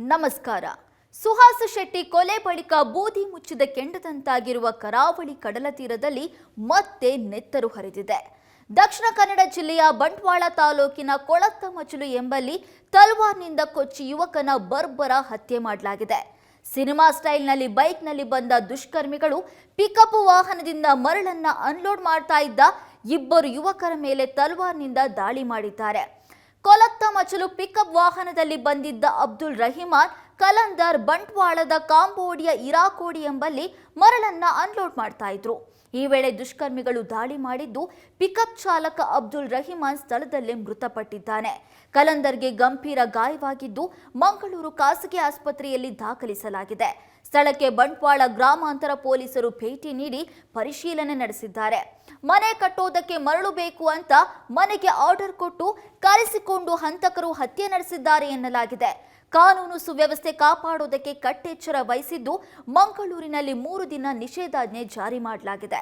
ನಮಸ್ಕಾರ. ಸುಹಾಸ್ ಶೆಟ್ಟಿ ಕೊಲೆ ಬಳಿಕ ಬೂದಿ ಮುಚ್ಚಿದ ಕೆಂಡದಂತಾಗಿರುವ ಕರಾವಳಿ ಕಡಲ ತೀರದಲ್ಲಿ ಮತ್ತೆ ನೆತ್ತರು ಹರಿದಿದೆ. ದಕ್ಷಿಣ ಕನ್ನಡ ಜಿಲ್ಲೆಯ ಬಂಟ್ವಾಳ ತಾಲೂಕಿನ ಕೊಳತ್ತಮಚಲು ಎಂಬಲ್ಲಿ ತಲ್ವಾರ್ನಿಂದ ಕೊಚ್ಚಿ ಯುವಕನ ಬರ್ಬರ ಹತ್ಯೆ ಮಾಡಲಾಗಿದೆ. ಸಿನಿಮಾ ಸ್ಟೈಲ್ನಲ್ಲಿ ಬೈಕ್ನಲ್ಲಿ ಬಂದ ದುಷ್ಕರ್ಮಿಗಳು ಪಿಕಪ್ ವಾಹನದಿಂದ ಮರಳನ್ನ ಅನ್ಲೋಡ್ ಮಾಡ್ತಾ ಇದ್ದ ಇಬ್ಬರು ಯುವಕರ ಮೇಲೆ ತಲ್ವಾರ್ನಿಂದ ದಾಳಿ ಮಾಡಿದ್ದಾರೆ. ಕೊಳತ್ತಮಚಲು ಪಿಕಪ್ ವಾಹನದಲ್ಲಿ ಬಂದಿದ್ದ ಅಬ್ದುಲ್ ರಹಿಮಾನ್ ಕಲಂದರ್ ಬಂಟ್ವಾಳದ ಕಾಂಬೋಡಿಯಾ ಇರಾಕೋಡಿ ಎಂಬಲ್ಲಿ ಮರಳನ್ನ ಅನ್ಲೋಡ್ ಮಾಡ್ತಾ ಇದ್ರು. ಈ ವೇಳೆ ದುಷ್ಕರ್ಮಿಗಳು ದಾಳಿ ಮಾಡಿದ್ದು ಪಿಕಪ್ ಚಾಲಕ ಅಬ್ದುಲ್ ರಹಿಮಾನ್ ಸ್ಥಳದಲ್ಲೇ ಮೃತಪಟ್ಟಿದ್ದಾನೆ. ಕಲಂದರ್ಗೆ ಗಂಭೀರ ಗಾಯವಾಗಿದ್ದು ಮಂಗಳೂರು ಖಾಸಗಿ ಆಸ್ಪತ್ರೆಯಲ್ಲಿ ದಾಖಲಿಸಲಾಗಿದೆ. ಸ್ಥಳಕ್ಕೆ ಬಂಟ್ವಾಳ ಗ್ರಾಮಾಂತರ ಪೊಲೀಸರು ಭೇಟಿ ನೀಡಿ ಪರಿಶೀಲನೆ ನಡೆಸಿದ್ದಾರೆ. ಮನೆ ಕಟ್ಟೋದಕ್ಕೆ ಮರಳು ಬೇಕು ಅಂತ ಮನೆಗೆ ಆರ್ಡರ್ ಕೊಟ್ಟು ಕರೆಸಿಕೊಂಡು ಹಂತಕರು ಹತ್ಯೆ ನಡೆಸಿದ್ದಾರೆ ಎನ್ನಲಾಗಿದೆ. ಕಾನೂನು ಸುವ್ಯವಸ್ಥೆ ಕಾಪಾಡೋದಕ್ಕೆ ಕಟ್ಟೆಚ್ಚರ ವಹಿಸಿದ್ದು ಮಂಗಳೂರಿನಲ್ಲಿ 3 ದಿನ ನಿಷೇಧಾಜ್ಞೆ ಜಾರಿ ಮಾಡಲಾಗಿದೆ.